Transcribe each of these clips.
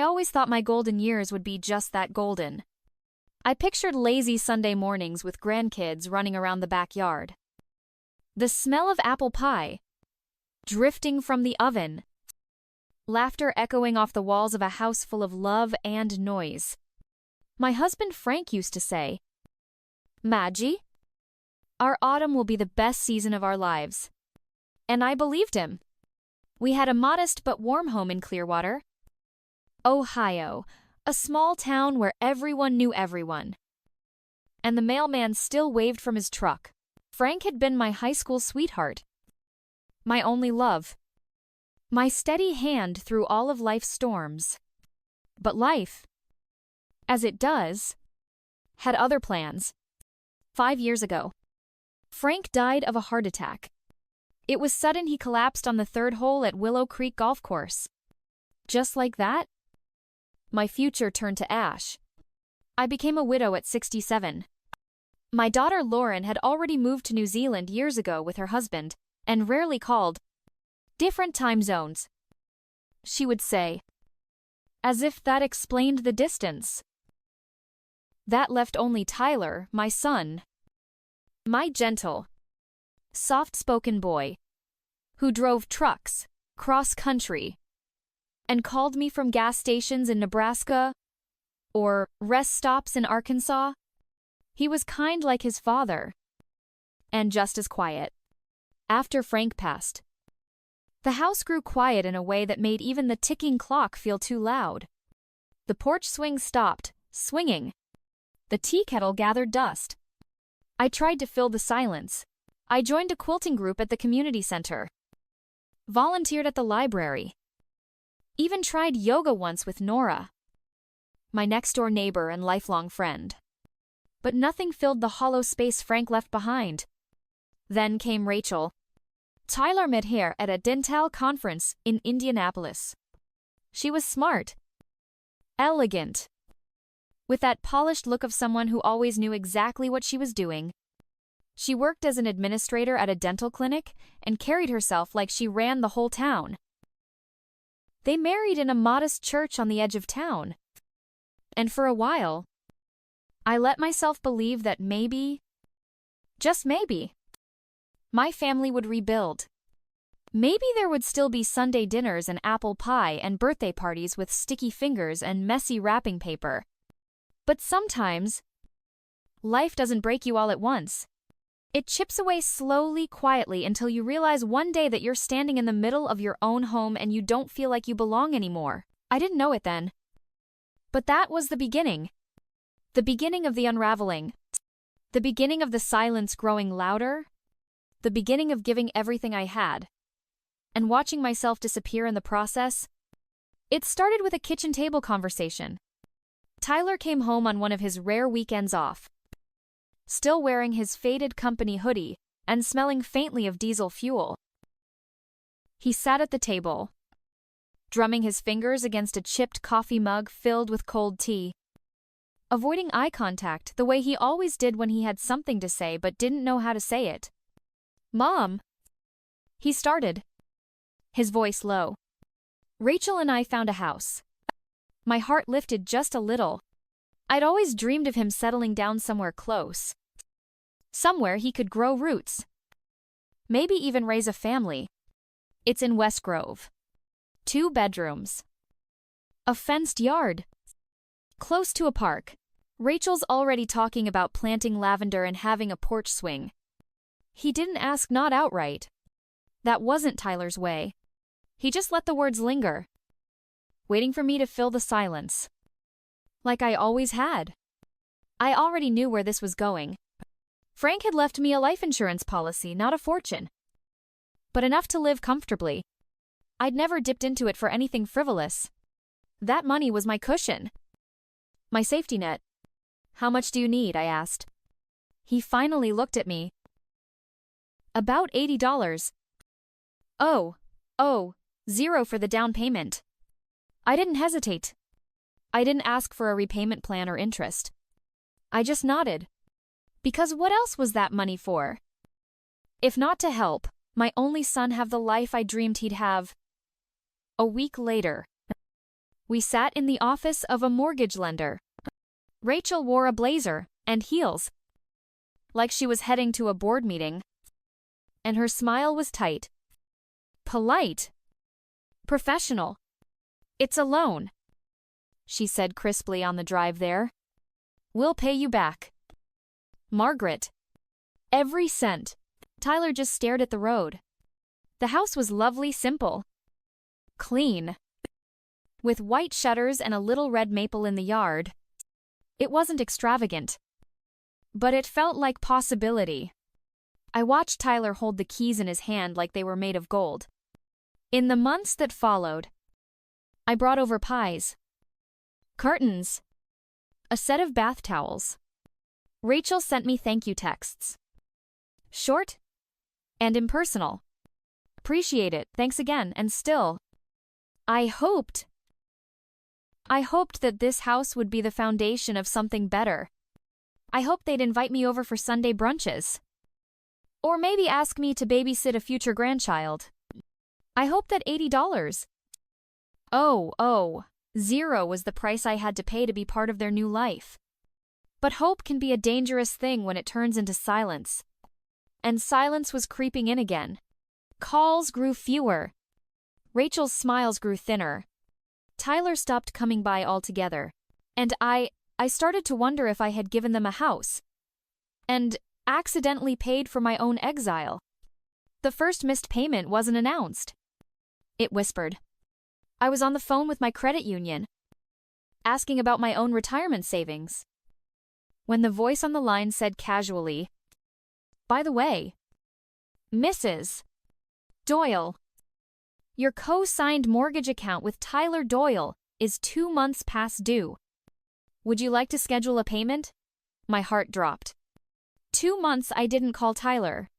I always thought my golden years would be just that golden. I pictured lazy Sunday mornings with grandkids running around the backyard. The smell of apple pie drifting from the oven. Laughter echoing off the walls of a house full of love and noise. My husband Frank used to say, "Maggie, our autumn will be the best season of our lives." And I believed him. We had a modest but warm home in Clearwater, Ohio, a small town where everyone knew everyone. And the mailman still waved from his truck. Frank had been my high school sweetheart, my only love, my steady hand through all of life's storms. But life, as it does, had other plans. 5 years ago, Frank died of a heart attack. It was sudden. He collapsed on the third hole at Willow Creek Golf Course. Just like that, my future turned to ash. I became a widow at 67. My daughter Lauren had already moved to New Zealand years ago with her husband, and rarely called. Different time zones, she would say, as if that explained the distance. That left only Tyler, my son, my gentle, soft-spoken boy, who drove trucks, cross-country, and called me from gas stations in Nebraska or rest stops in Arkansas. He was kind like his father, and just as quiet. After Frank passed, the house grew quiet in a way that made even the ticking clock feel too loud. The porch swing stopped, swinging. The tea kettle gathered dust. I tried to fill the silence. I joined a quilting group at the community center, volunteered at the library, even tried yoga once with Nora, my next-door neighbor and lifelong friend. But nothing filled the hollow space Frank left behind. Then came Rachel. Tyler met her at a dental conference in Indianapolis. She was smart, elegant, with that polished look of someone who always knew exactly what she was doing. She worked as an administrator at a dental clinic and carried herself like she ran the whole town. They married in a modest church on the edge of town. And for a while, I let myself believe that maybe, just maybe, my family would rebuild. Maybe there would still be Sunday dinners and apple pie and birthday parties with sticky fingers and messy wrapping paper. But sometimes, life doesn't break you all at once. It chips away slowly, quietly, until you realize one day that you're standing in the middle of your own home and you don't feel like you belong anymore. I didn't know it then. But that was the beginning. The beginning of the unraveling. The beginning of the silence growing louder. The beginning of giving everything I had, and watching myself disappear in the process. It started with a kitchen table conversation. Tyler came home on one of his rare weekends off, still wearing his faded company hoodie and smelling faintly of diesel fuel. He sat at the table, drumming his fingers against a chipped coffee mug filled with cold tea, avoiding eye contact the way he always did when he had something to say but didn't know how to say it. "Mom," he started, his voice low. "Rachel and I found a house." My heart lifted just a little. I'd always dreamed of him settling down somewhere close. Somewhere he could grow roots. Maybe even raise a family. It's in West Grove. 2 bedrooms. A fenced yard. Close to a park. Rachel's already talking about planting lavender and having a porch swing. He didn't ask, not outright. That wasn't Tyler's way. He just let the words linger, waiting for me to fill the silence. Like I always had. I already knew where this was going. Frank had left me a life insurance policy, not a fortune, but enough to live comfortably. I'd never dipped into it for anything frivolous. That money was my cushion, my safety net. "How much do you need?" I asked. He finally looked at me. "About $80. Oh, 0 for the down payment." I didn't hesitate. I didn't ask for a repayment plan or interest. I just nodded. Because what else was that money for? If not to help my only son have the life I dreamed he'd have. A week later, We sat in the office of a mortgage lender. Rachel wore a blazer and heels, like she was heading to a board meeting, and her smile was tight, polite, professional. "It's a loan," she said crisply on the drive there. "We'll pay you back." Margaret. Every cent. Tyler just stared at the road. The house was lovely, simple, clean, with white shutters and a little red maple in the yard. It wasn't extravagant, but it felt like possibility. I watched Tyler hold the keys in his hand like they were made of gold. In the months that followed, I brought over pies, curtains, a set of bath towels. Rachel sent me thank you texts. Short and impersonal. "Appreciate it, thanks again," and still. I hoped that this house would be the foundation of something better. I hoped they'd invite me over for Sunday brunches. Or maybe ask me to babysit a future grandchild. I hoped that $80. Zero was the price I had to pay to be part of their new life. But hope can be a dangerous thing when it turns into silence. And silence was creeping in again. Calls grew fewer. Rachel's smiles grew thinner. Tyler stopped coming by altogether. And I started to wonder if I had given them a house and accidentally paid for my own exile. The first missed payment wasn't announced. It whispered. I was on the phone with my credit union, asking about my own retirement savings, when the voice on the line said casually, "By the way, Mrs. Doyle, your co-signed mortgage account with Tyler Doyle is 2 months past due. Would you like to schedule a payment?" My heart dropped. 2 months I didn't call Tyler.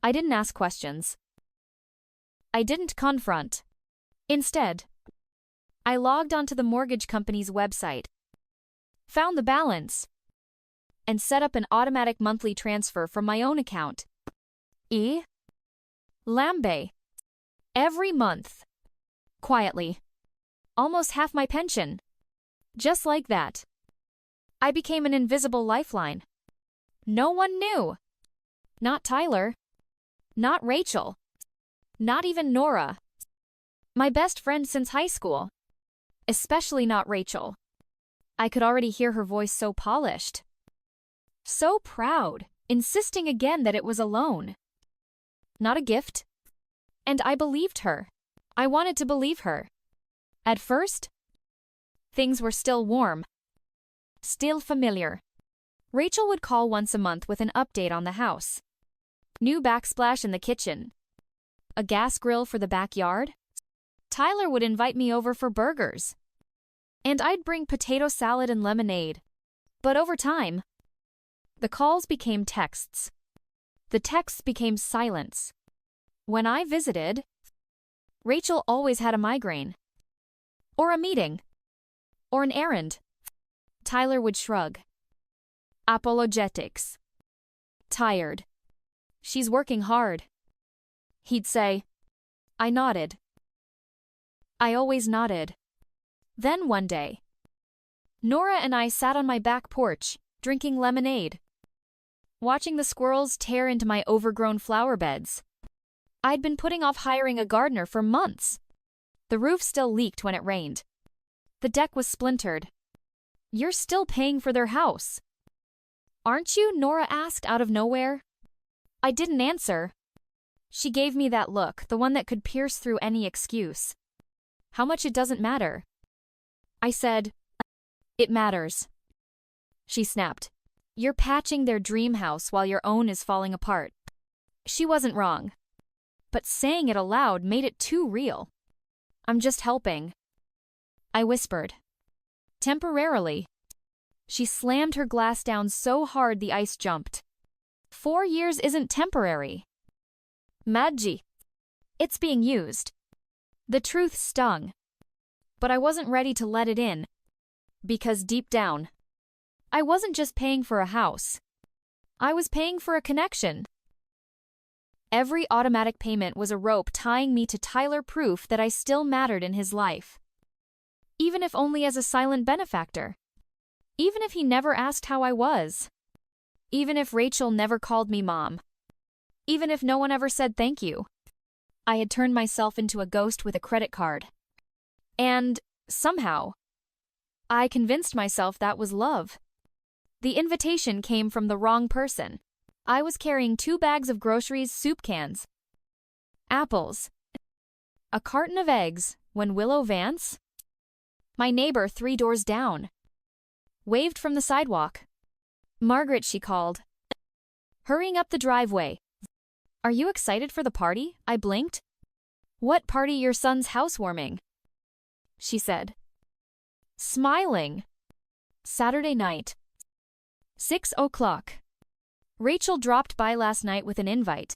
I didn't ask questions. I didn't confront. Instead, I logged onto the mortgage company's website, found the balance, and set up an automatic monthly transfer from my own account. Lambe. Every month. Quietly. Almost half my pension. Just like that. I became an invisible lifeline. No one knew. Not Tyler. Not Rachel. Not even Nora. My best friend since high school. Especially not Rachel. I could already hear her voice so polished. So proud, insisting again that it was a loan. Not a gift. And I believed her. I wanted to believe her. At first, things were still warm. Still familiar. Rachel would call once a month with an update on the house. New backsplash in the kitchen. A gas grill for the backyard. Tyler would invite me over for burgers. And I'd bring potato salad and lemonade. But over time, the calls became texts. The texts became silence. When I visited, Rachel always had a migraine. Or a meeting. Or an errand. Tyler would shrug. Apologetics. Tired. She's working hard. He'd say. I nodded. I always nodded. Then one day, Nora and I sat on my back porch, drinking lemonade, watching the squirrels tear into my overgrown flower beds. I'd been putting off hiring a gardener for months. The roof still leaked when it rained. The deck was splintered. You're still paying for their house, aren't you? Nora asked out of nowhere. I didn't answer. She gave me that look, the one that could pierce through any excuse. How much it doesn't matter. I said, it matters. She snapped. You're patching their dream house while your own is falling apart. She wasn't wrong. But saying it aloud made it too real. I'm just helping. I whispered. Temporarily. She slammed her glass down so hard the ice jumped. 4 years isn't temporary. Madji. It's being used. The truth stung. But I wasn't ready to let it in. Because deep down, I wasn't just paying for a house. I was paying for a connection. Every automatic payment was a rope tying me to Tyler, proof that I still mattered in his life. even if only as a silent benefactor. Even if he never asked how I was. Even if Rachel never called me mom. Even if no one ever said thank you. I had turned myself into a ghost with a credit card. And, somehow, I convinced myself that was love. The invitation came from the wrong person. I was carrying 2 bags of groceries, soup cans, apples, a carton of eggs, when Willow Vance, my neighbor 3 doors down, waved from the sidewalk. Margaret, she called. Hurrying up the driveway. Are you excited for the party? I blinked. What party? Your son's housewarming, she said, smiling. Saturday night. 6 o'clock. Rachel dropped by last night with an invite.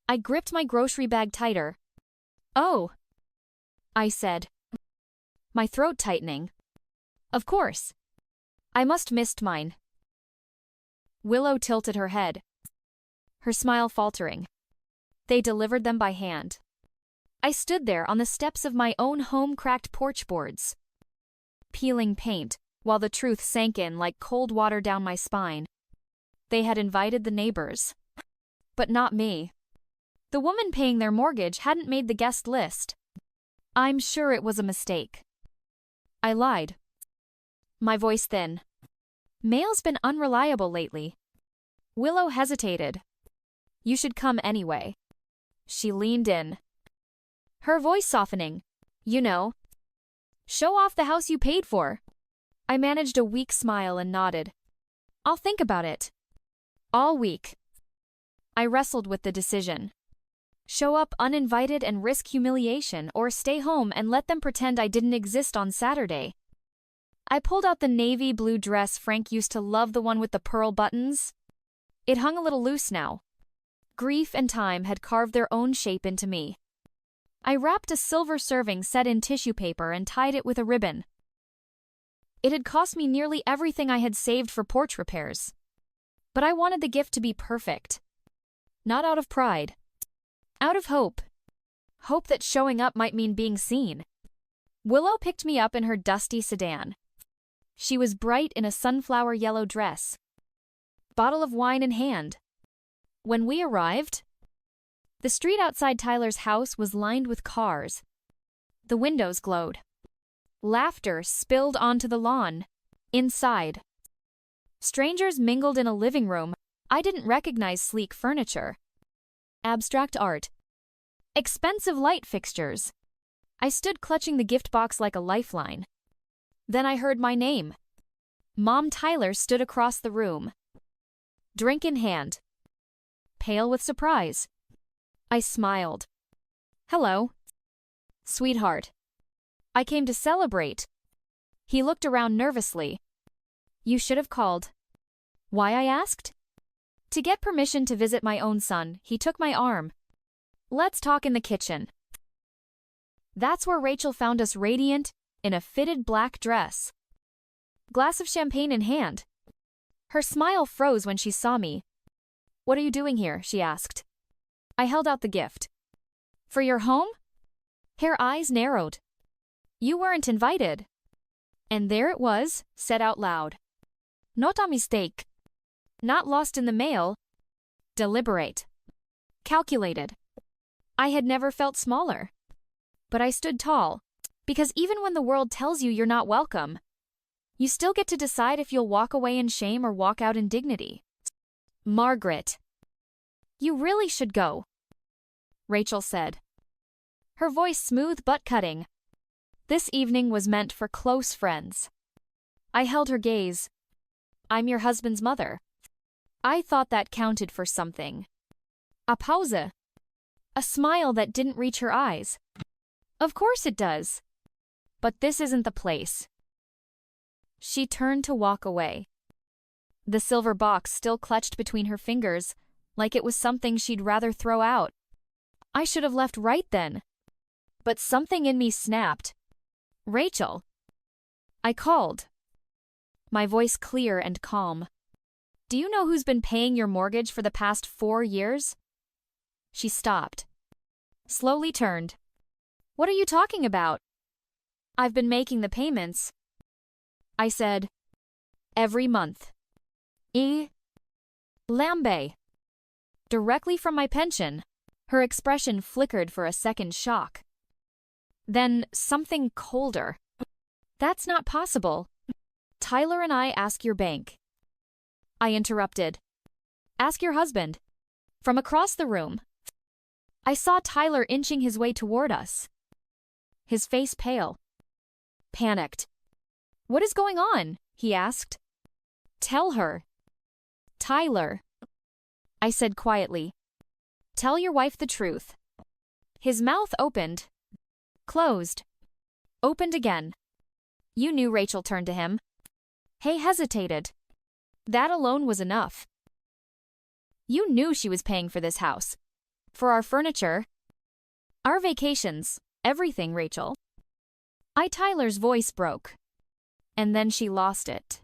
I gripped my grocery bag tighter. Oh, I said, my throat tightening. Of course. I must missed mine. Willow tilted her head, her smile faltering. They delivered them by hand. I stood there on the steps of my own home-cracked porch boards, peeling paint, while the truth sank in like cold water down my spine. They had invited the neighbors, but not me. The woman paying their mortgage hadn't made the guest list. I'm sure it was a mistake. I lied, my voice thin. Mail's been unreliable lately. Willow hesitated. You should come anyway. She leaned in, her voice softening. You know, show off the house you paid for. I managed a weak smile and nodded. I'll think about it. All week. I wrestled with the decision. Show up uninvited and risk humiliation, or stay home and let them pretend I didn't exist on Saturday. I pulled out the navy blue dress Frank used to love, the one with the pearl buttons. It hung a little loose now. Grief and time had carved their own shape into me. I wrapped a silver serving set in tissue paper and tied it with a ribbon. It had cost me nearly everything I had saved for porch repairs. But I wanted the gift to be perfect. Not out of pride. Out of hope. Hope that showing up might mean being seen. Willow picked me up in her dusty sedan. She was bright in a sunflower yellow dress, bottle of wine in hand. When we arrived, the street outside Tyler's house was lined with cars. The windows glowed. Laughter spilled onto the lawn. Inside, strangers mingled in a living room. I didn't recognize sleek furniture, abstract art, expensive light fixtures. I stood clutching the gift box like a lifeline. Then I heard my name. Mom Tyler stood across the room, drink in hand, pale with surprise. I smiled. Hello, sweetheart. I came to celebrate. He looked around nervously. You should have called. Why? I asked. To get permission to visit my own son, he took my arm. Let's talk in the kitchen. That's where Rachel found us, radiant, in a fitted black dress, glass of champagne in hand. Her smile froze when she saw me. What are you doing here? She asked. I held out the gift. For your home? Her eyes narrowed. You weren't invited. And there it was, said out loud. Not a mistake. Not lost in the mail. Deliberate. Calculated. I had never felt smaller. But I stood tall, because even when the world tells you you're not welcome, you still get to decide if you'll walk away in shame or walk out in dignity. Margaret. You really should go, Rachel said, her voice smooth but cutting. This evening was meant for close friends. I held her gaze. I'm your husband's mother. I thought that counted for something. A pause. A smile that didn't reach her eyes. Of course it does. But this isn't the place. She turned to walk away. The silver box still clutched between her fingers, like it was something she'd rather throw out. I should have left right then. But something in me snapped. Rachel. I called, my voice clear and calm. Do you know who's been paying your mortgage for the past 4 years? She stopped, slowly turned. What are you talking about? I've been making the payments. I said, every month. Lambe. Directly from my pension. Her expression flickered for a second shock. Then something colder. That's not possible. Tyler and I ask your bank. I interrupted. Ask your husband. From across the room. I saw Tyler inching his way toward us. His face pale. Panicked. What is going on? He asked. Tell her. Tyler. I said quietly. Tell your wife the truth. His mouth opened. Closed. Opened again. You knew Rachel turned to him. He hesitated. That alone was enough. You knew she was paying for this house. For our furniture. Our vacations. Everything, Rachel. Tyler's voice broke. And then she lost it.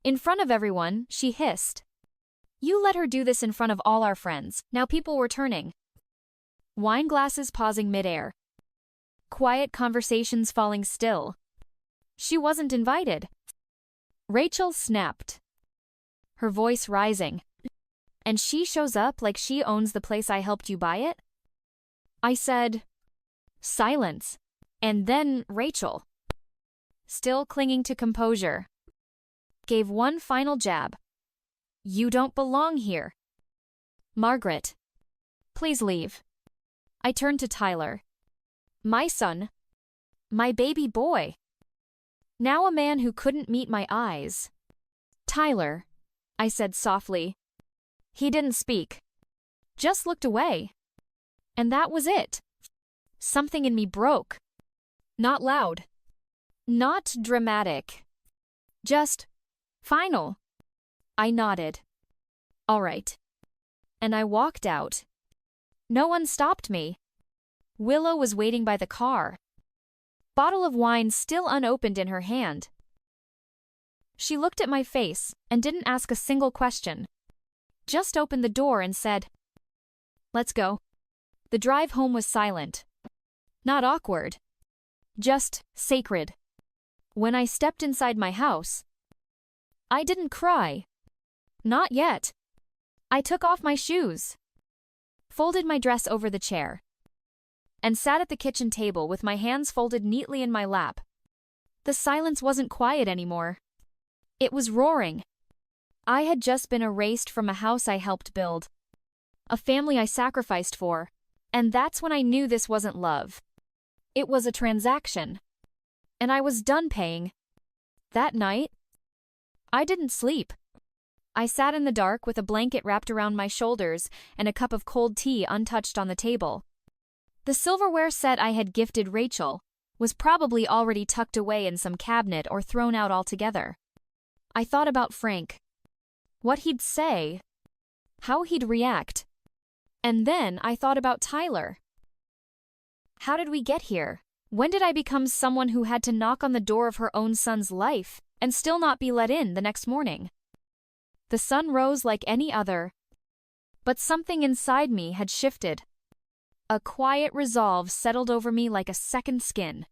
In front of everyone, she hissed. You let her do this in front of all our friends. Now people were turning. Wine glasses pausing midair. Quiet conversations falling still. She wasn't invited. Rachel snapped. Her voice rising. And she shows up like she owns the place I helped you buy it? I said, silence. And then Rachel, still clinging to composure, gave one final jab. You don't belong here. Margaret, please leave. I turned to Tyler. My son. My baby boy. Now a man who couldn't meet my eyes. Tyler, I said softly. He didn't speak. Just looked away. And that was it. Something in me broke. Not loud. Not dramatic. Just final. I nodded. All right. And I walked out. No one stopped me. Willow was waiting by the car. Bottle of wine still unopened in her hand. She looked at my face and didn't ask a single question. Just opened the door and said, let's go. The drive home was silent. Not awkward. Just sacred. When I stepped inside my house, I didn't cry. Not yet. I took off my shoes, folded my dress over the chair, and sat at the kitchen table with my hands folded neatly in my lap. The silence wasn't quiet anymore. It was roaring. I had just been erased from a house I helped build, a family I sacrificed for, and that's when I knew this wasn't love. It was a transaction. And I was done paying. That night, I didn't sleep. I sat in the dark with a blanket wrapped around my shoulders and a cup of cold tea untouched on the table. The silverware set I had gifted Rachel was probably already tucked away in some cabinet or thrown out altogether. I thought about Frank. What he'd say. How he'd react. And then I thought about Tyler. How did we get here? When did I become someone who had to knock on the door of her own son's life and still not be let in the next morning? The sun rose like any other, but something inside me had shifted. A quiet resolve settled over me like a second skin.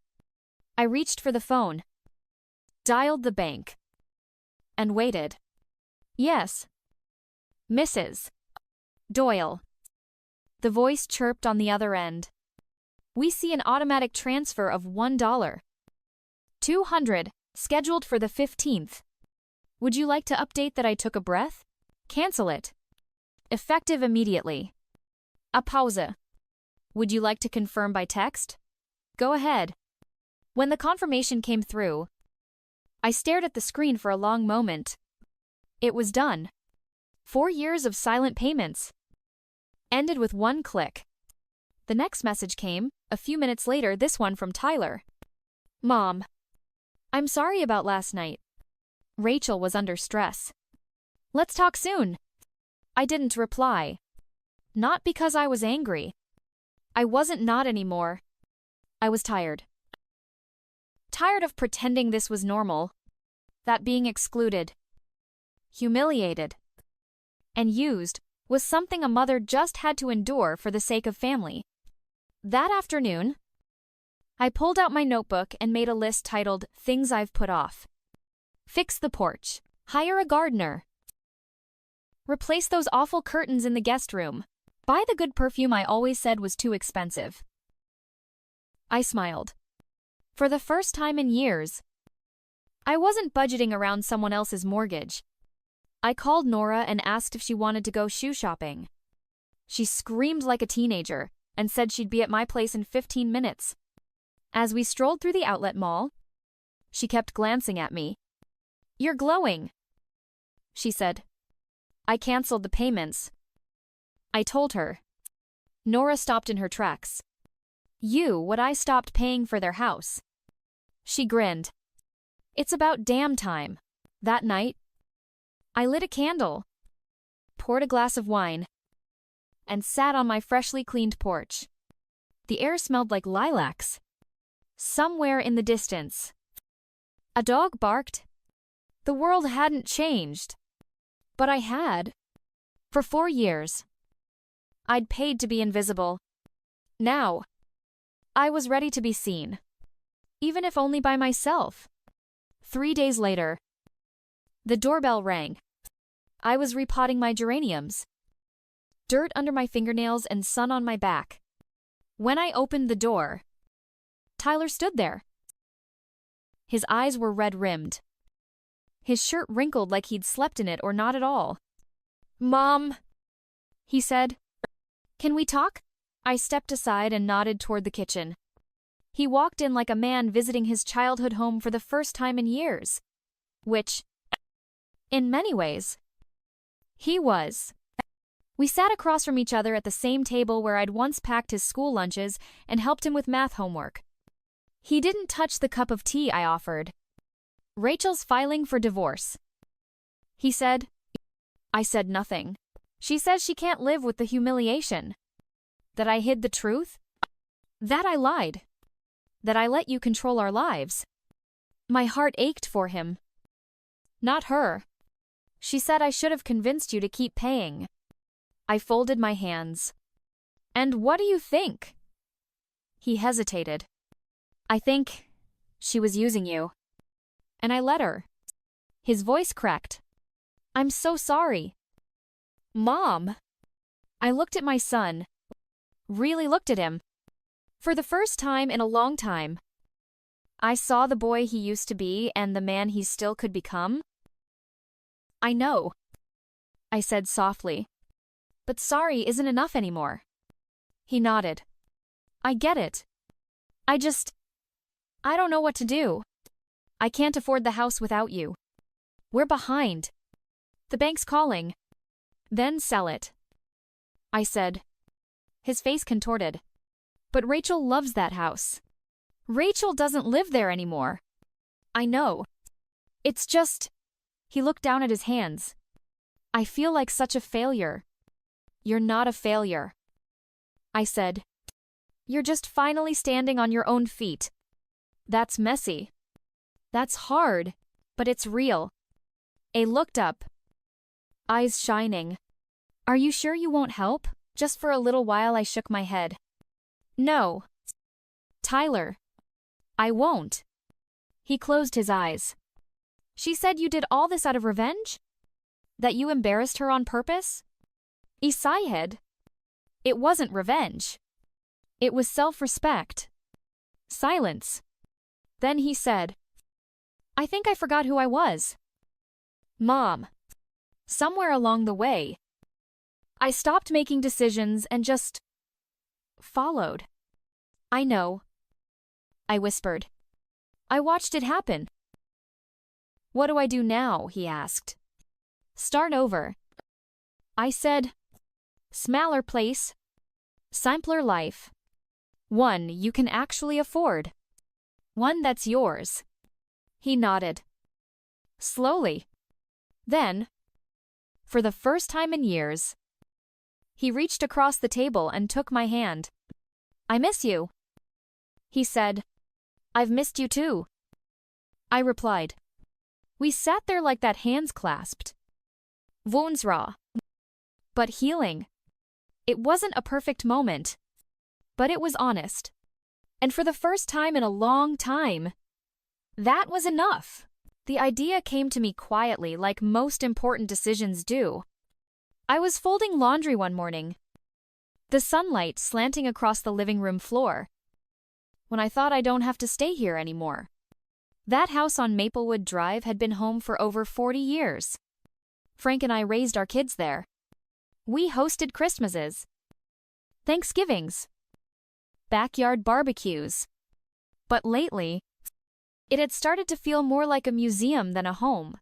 I reached for the phone, dialed the bank, and waited. Yes. Mrs. Doyle. The voice chirped on the other end. We see an automatic transfer of $1. 200, scheduled for the 15th. Would you like to update that I took a breath? Cancel it. Effective immediately. A pause. Would you like to confirm by text? Go ahead. When the confirmation came through, I stared at the screen for a long moment. It was done. 4 years of silent payments. Ended with one click. The next message came, a few minutes later, this one from Tyler. Mom. I'm sorry about last night. Rachel was under stress. Let's talk soon. I didn't reply. Not because I was angry. I wasn't not anymore. I was tired. Tired of pretending this was normal. That being excluded, humiliated, and used was something a mother just had to endure for the sake of family. That afternoon, I pulled out my notebook and made a list titled Things I've Put Off. Fix the porch. Hire a gardener. Replace those awful curtains in the guest room. Buy the good perfume I always said was too expensive. I smiled. For the first time in years, I wasn't budgeting around someone else's mortgage. I called Nora and asked if she wanted to go shoe shopping. She screamed like a teenager and said she'd be at my place in 15 minutes. As we strolled through the outlet mall, she kept glancing at me. "You're glowing," she said. I canceled the payments. I told her. Nora stopped in her tracks. Would I stopped paying for their house? She grinned. It's about damn time. That night, I lit a candle, poured a glass of wine, and sat on my freshly cleaned porch. The air smelled like lilacs. Somewhere in the distance, a dog barked. The world hadn't changed, but I had. For 4 years, I'd paid to be invisible. Now, I was ready to be seen, even if only by myself. 3 days later, the doorbell rang. I was repotting my geraniums. Dirt under my fingernails and sun on my back. When I opened the door, Tyler stood there. His eyes were red-rimmed. His shirt wrinkled like he'd slept in it or not at all. "Mom," he said. "Can we talk?" I stepped aside and nodded toward the kitchen. He walked in like a man visiting his childhood home for the first time in years. Which, in many ways, he was. We sat across from each other at the same table where I'd once packed his school lunches and helped him with math homework. He didn't touch the cup of tea I offered. "Rachel's filing for divorce," he said. I said nothing. She says she can't live with the humiliation. That I hid the truth? That I lied. That I let you control our lives. My heart ached for him. Not her. She said I should have convinced you to keep paying. I folded my hands. "And what do you think?" He hesitated. "I think she was using you. And I let her." His voice cracked. "I'm so sorry." "Mom." I looked at my son. Really looked at him. For the first time in a long time, I saw the boy he used to be and the man he still could become. "I know," I said softly. "But sorry isn't enough anymore." He nodded. "I get it. I don't know what to do. I can't afford the house without you. We're behind. The bank's calling. Then sell it," I said. His face contorted. "But Rachel loves that house. Rachel doesn't live there anymore." "I know. It's just..." He looked down at his hands. "I feel like such a failure." "You're not a failure," I said. "You're just finally standing on your own feet. That's messy. That's hard, but it's real." I looked up, eyes shining. "Are you sure you won't help?" Just for a little while I shook my head. "No. Tyler, I won't." He closed his eyes. "She said you did all this out of revenge? That you embarrassed her on purpose?" I sighed. It wasn't revenge. It was self-respect. Silence. Then he said, "I think I forgot who I was. Mom." Somewhere along the way, I stopped making decisions and just followed. "I know," I whispered. "I watched it happen." "What do I do now?" he asked. "Start over." I said, "Smaller place. Simpler life. One you can actually afford. One that's yours." He nodded. Slowly. Then, for the first time in years, he reached across the table and took my hand. "I miss you," he said. "I've missed you too," I replied. We sat there like that, hands clasped. Wounds raw, but healing. It wasn't a perfect moment, but it was honest. And for the first time in a long time, that was enough. The idea came to me quietly, like most important decisions do. I was folding laundry one morning, the sunlight slanting across the living room floor, when I thought I don't have to stay here anymore. That house on Maplewood Drive had been home for over 40 years. Frank and I raised our kids there. We hosted Christmases, Thanksgivings, backyard barbecues. But lately, it had started to feel more like a museum than a home,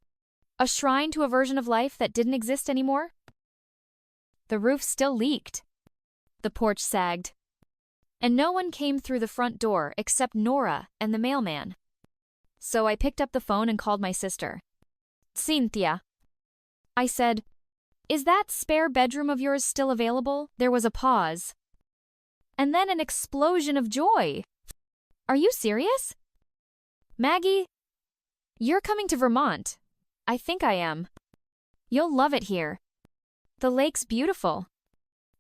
a shrine to a version of life that didn't exist anymore. The roof still leaked. The porch sagged. And no one came through the front door except Nora and the mailman. So I picked up the phone and called my sister. "Cynthia," I said, "is that spare bedroom of yours still available?" There was a pause. And then an explosion of joy. "Are you serious? Maggie, you're coming to Vermont." "I think I am. You'll love it here. The lake's beautiful.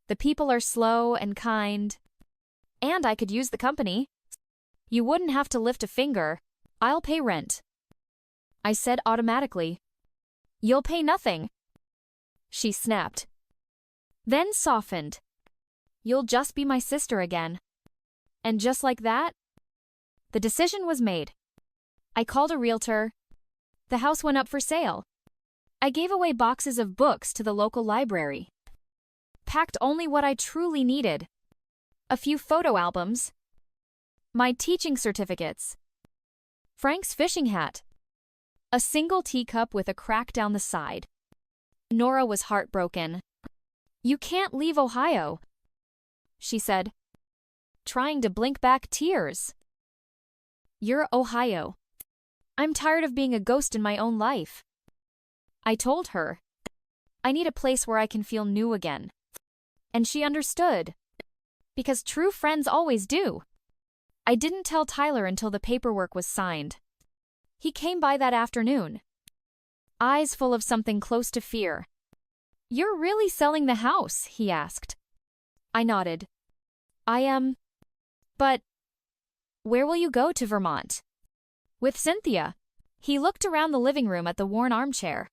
The people are slow and kind. And I could use the company. You wouldn't have to lift a finger. I'll pay rent." I said automatically, "You'll pay nothing." She snapped. Then softened. "You'll just be my sister again." And just like that, the decision was made. I called a realtor. The house went up for sale. I gave away boxes of books to the local library. Packed only what I truly needed. A few photo albums. My teaching certificates. Frank's fishing hat. A single teacup with a crack down the side. Nora was heartbroken. "You can't leave Ohio," she said, trying to blink back tears. "You're Ohio. I'm tired of being a ghost in my own life." I told her, "I need a place where I can feel new again." And she understood. Because true friends always do. I didn't tell Tyler until the paperwork was signed. He came by that afternoon, eyes full of something close to fear. "You're really selling the house?" he asked. I nodded. "I am. But where will you go to Vermont?" "With Cynthia." He looked around the living room at the worn armchair.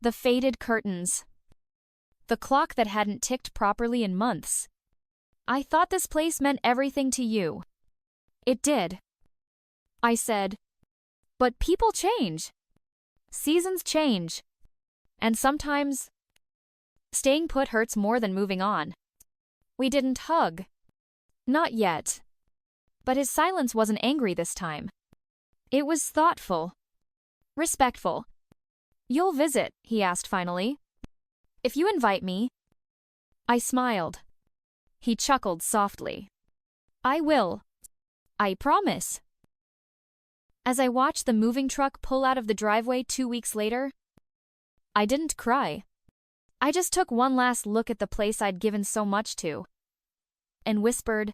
The faded curtains. The clock that hadn't ticked properly in months. "I thought this place meant everything to you." "It did," I said. "But people change. Seasons change. And sometimes, staying put hurts more than moving on." We didn't hug. Not yet. But his silence wasn't angry this time. It was thoughtful. Respectful. "You'll visit," he asked finally. "If you invite me." I smiled. He chuckled softly. "I will. I promise." As I watched the moving truck pull out of the driveway 2 weeks later, I didn't cry. I just took one last look at the place I'd given so much to, and whispered,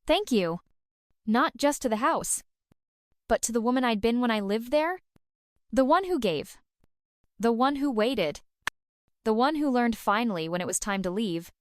"Thank you." Not just to the house, but to the woman I'd been when I lived there. The one who gave. The one who waited. The one who learned finally when it was time to leave.